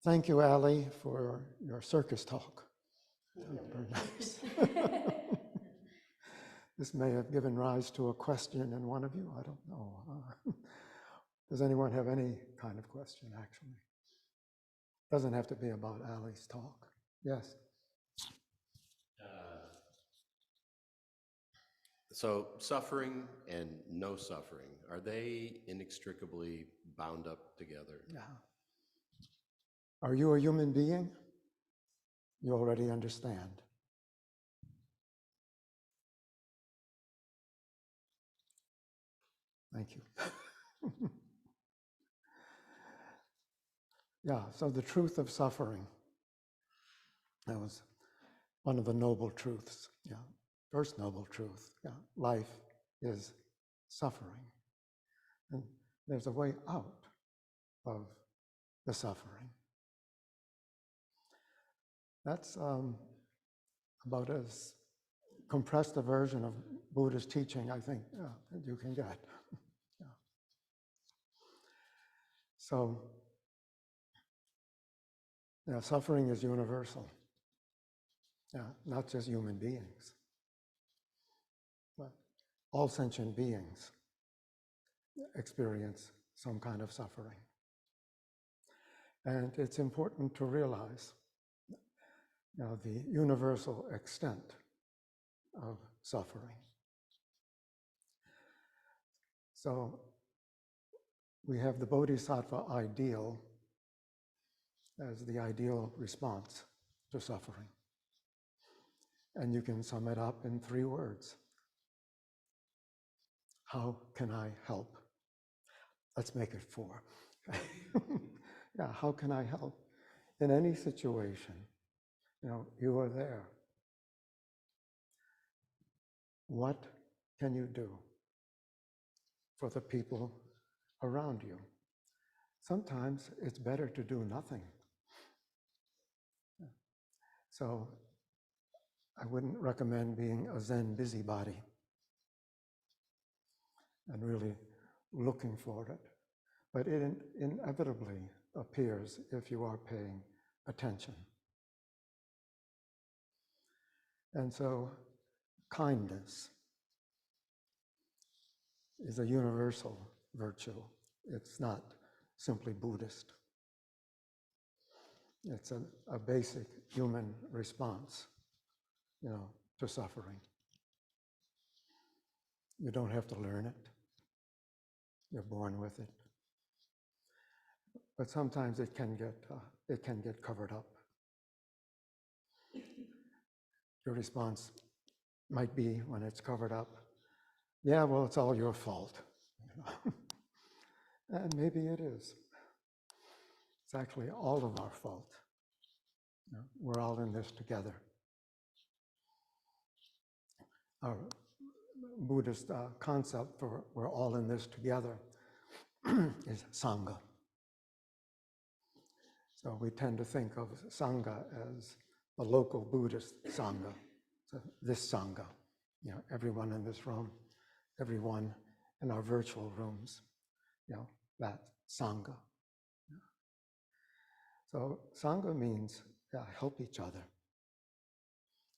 Thank you, Ali, for your circus talk. Very nice. This may have given rise to a question in one of you. I don't know. Does anyone have any kind of question, actually? Doesn't have to be about Ali's talk. Yes. So suffering and no suffering, are they inextricably bound up together? Yeah. Are you a human being? You already understand. Thank you. Yeah, so the truth of suffering, that was one of the noble truths. Yeah, first noble truth. Yeah, life is suffering. And there's a way out of the suffering. That's about as compressed a version of Buddha's teaching, I think, that you can get. Yeah. So, yeah, suffering is universal. Yeah, not just human beings, but all sentient beings experience some kind of suffering. And it's important to realize the universal extent of suffering. So we have the bodhisattva ideal as the ideal response to suffering. And you can sum it up in 3 words. How can I help? Let's make it 4. Yeah, how can I help? In any situation, you are there. What can you do for the people around you? Sometimes it's better to do nothing. So I wouldn't recommend being a Zen busybody and really looking for it. But it inevitably appears if you are paying attention. And so kindness is a universal virtue. It's not simply Buddhist. It's a basic human response, to suffering. You don't have to learn it. You're born with it. But sometimes it can get covered up. Your response might be, when it's covered up, yeah, well, it's all your fault. And maybe it is. It's actually all of our fault. We're all in this together. Our Buddhist concept for we're all in this together is sangha. So we tend to think of sangha as the local Buddhist sangha. So this sangha, everyone in this room, everyone in our virtual rooms, that sangha. So sangha means help each other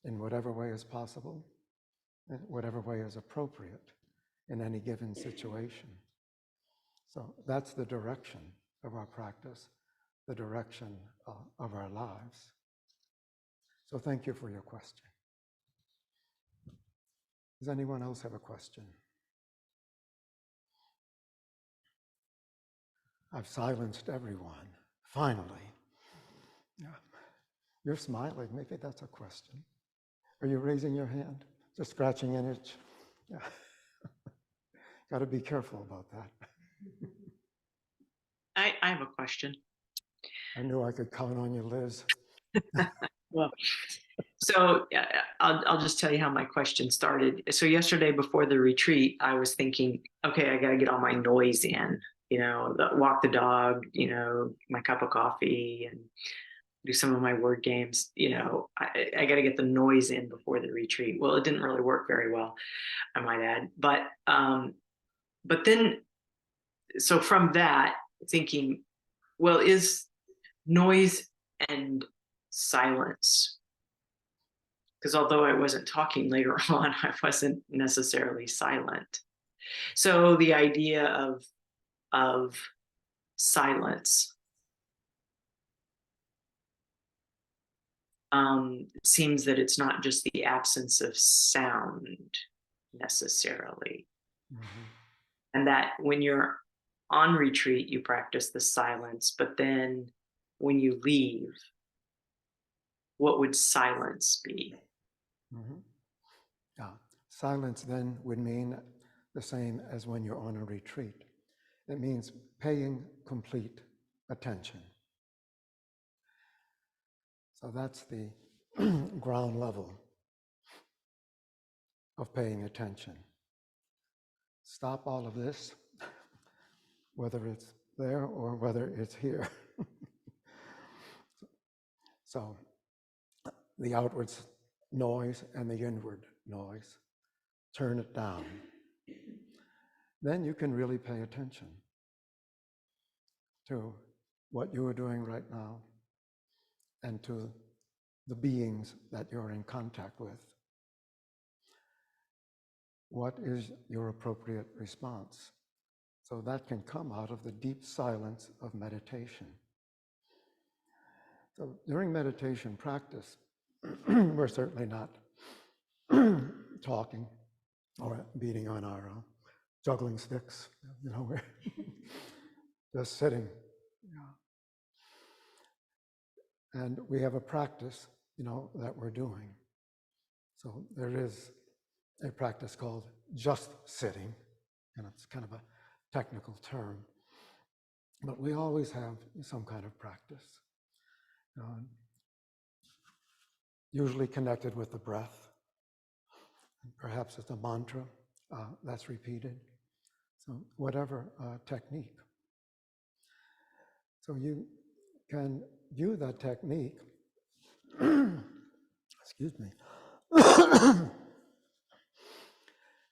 in whatever way is possible, in whatever way is appropriate in any given situation. So that's the direction of our practice, the direction of our lives. So thank you for your question. Does anyone else have a question? I've silenced everyone, finally. Yeah. You're smiling, maybe that's a question. Are you raising your hand? Just scratching an itch? Yeah. Got to be careful about that. I have a question. I knew I could count on you, Liz. Well, so I'll just tell you how my question started. So yesterday before the retreat, I was thinking, okay, I got to get all my noise in, walk the dog, my cup of coffee, and do some of my word games. I got to get the noise in before the retreat. Well, it didn't really work very well, I might add. But then, so from that, thinking, well, is noise and silence. Because although I wasn't talking later on, I wasn't necessarily silent. So the idea of silence seems that it's not just the absence of sound necessarily. Mhm. And that when you're on retreat, you practice the silence, but then when you leave, what would silence be? Mhm. Yeah. Silence then would mean the same as when you're on a retreat. It means paying complete attention. So that's the ground level of paying attention. Stop all of this, whether it's there or whether it's here. So the outward noise and the inward noise, turn it down. Then you can really pay attention to what you are doing right now and to the beings that you're in contact with. What is your appropriate response? So that can come out of the deep silence of meditation. So during meditation practice, we're certainly not talking or beating on our juggling sticks. We're just sitting. Yeah. And we have a practice, that we're doing. So there is a practice called just sitting, and it's kind of a technical term, but we always have some kind of practice, usually connected with the breath. Perhaps it's a mantra that's repeated. So whatever technique. So you can view that technique, excuse me,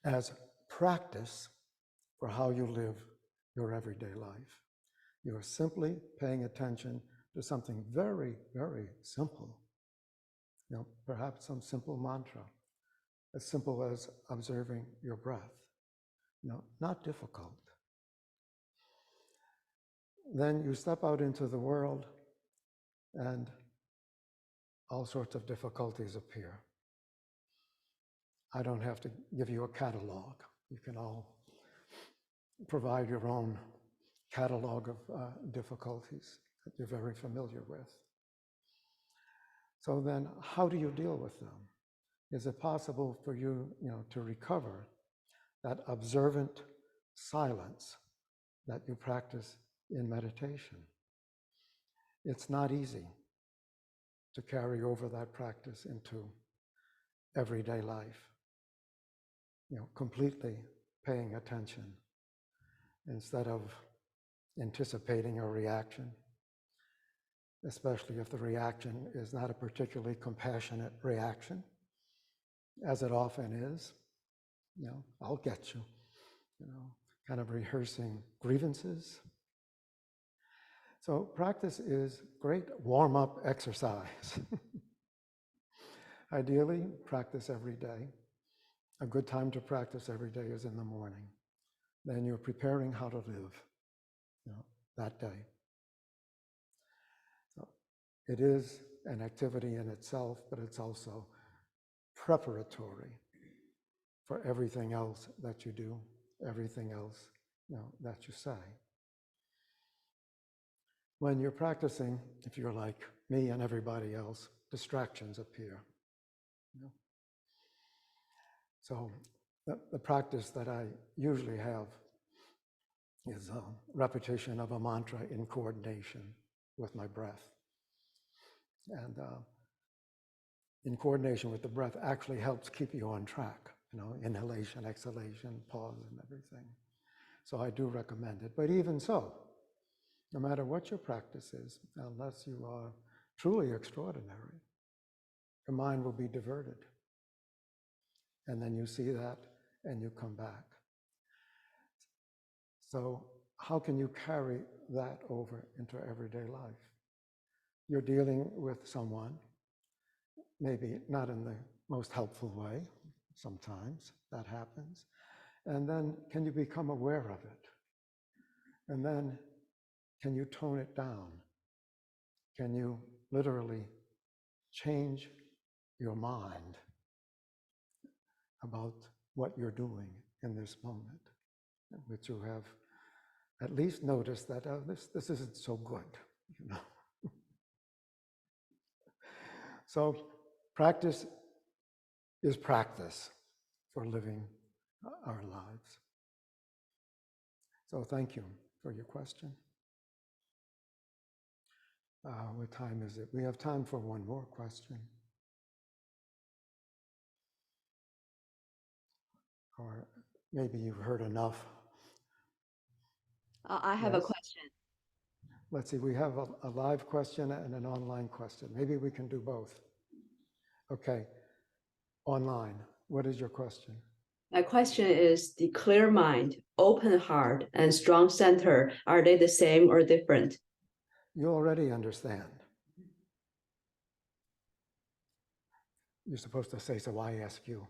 as practice for how you live your everyday life. You are simply paying attention to something very, very simple. Perhaps some simple mantra, as simple as observing your breath. Not difficult. Then you step out into the world and all sorts of difficulties appear. I don't have to give you a catalog. You can all provide your own catalog of difficulties that you're very familiar with. So then how do you deal with them? Is it possible for you, to recover that observant silence that you practice in meditation? It's not easy to carry over that practice into everyday life. Completely paying attention instead of anticipating a reaction, especially if the reaction is not a particularly compassionate reaction, as it often is. I'll get you, kind of rehearsing grievances. So practice is great warm-up exercise. Ideally, practice every day. A good time to practice every day is in the morning. Then you're preparing how to live, that day. So it is an activity in itself, but it's also preparatory for everything else that you do, everything else, that you say. When you're practicing, if you're like me and everybody else, distractions appear. So the practice that I usually have is a repetition of a mantra in coordination with my breath. And in coordination with the breath actually helps keep you on track, inhalation, exhalation, pause, and everything. So I do recommend it. But even so, no matter what your practice is, unless you are truly extraordinary, your mind will be diverted. And then you see that and you come back. So how can you carry that over into everyday life? you're dealing with someone, maybe not in the most helpful way, sometimes that happens. And then can you become aware of it? And then can you tone it down? Can you literally change your mind about what you're doing in this moment, in which you have at least noticed that this isn't so good, you know? So practice is practice for living our lives. So thank you for your question. What time is it? We have time for one more question. Or maybe you've heard enough. I have a question. Let's see, we have a live question and an online question. Maybe we can do both. Okay, online, what is your question? My question is, the clear mind, open heart, and strong center, are they the same or different? You already understand. You're supposed to say, so I ask you.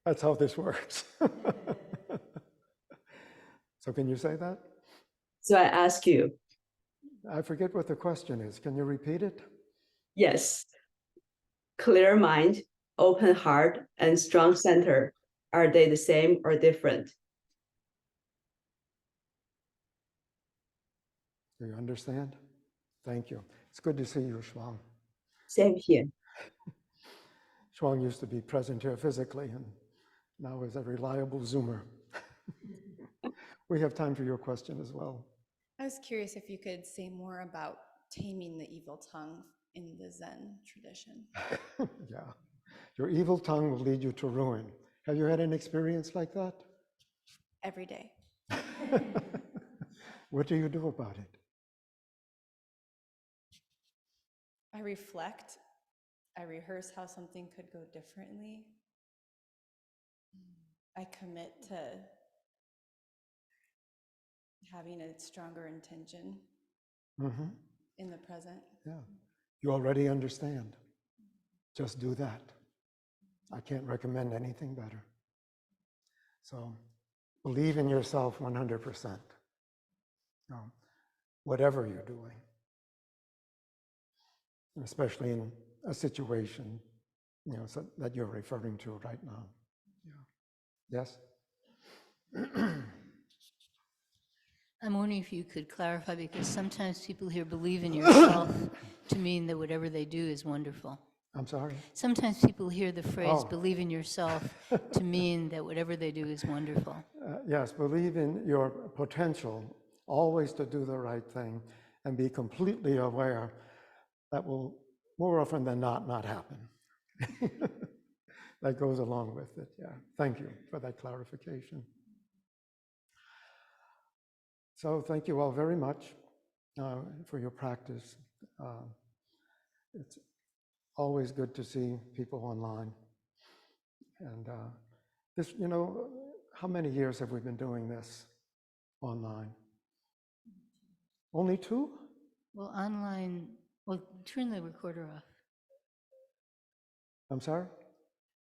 That's how this works. So can you say that? So I ask you. I forget what the question is. Can you repeat it? Yes. Clear mind, open heart, and strong center, are they the same or different? Do you understand? Thank you. It's good to see you, Shuang. Same here. Shuang used to be present here physically and now is a reliable Zoomer. We have time for your question as well. I was curious if you could say more about taming the evil tongue in the Zen tradition. Yeah, your evil tongue will lead you to ruin. Have you had an experience like that? Every day. What do you do about it? I reflect. I rehearse how something could go differently. I commit to having a stronger intention in the present. Yeah, you already understand. Just do that. I can't recommend anything better. So believe in yourself 100%. Whatever you're doing, especially in a situation, so that you're referring to right now. Yeah. Yes? I'm wondering if you could clarify, because sometimes people here believe in yourself to mean that whatever they do is wonderful. I'm sorry? Sometimes people hear the phrase, believe in yourself, to mean that whatever they do is wonderful. Yes, believe in your potential, always to do the right thing, and be completely aware that will more often than not happen. That goes along with it, yeah. Thank you for that clarification. So thank you all very much for your practice. It's always good to see people online. And this, how many years have we been doing this online? Only 2? Well, online, well, turn the recorder off. I'm sorry?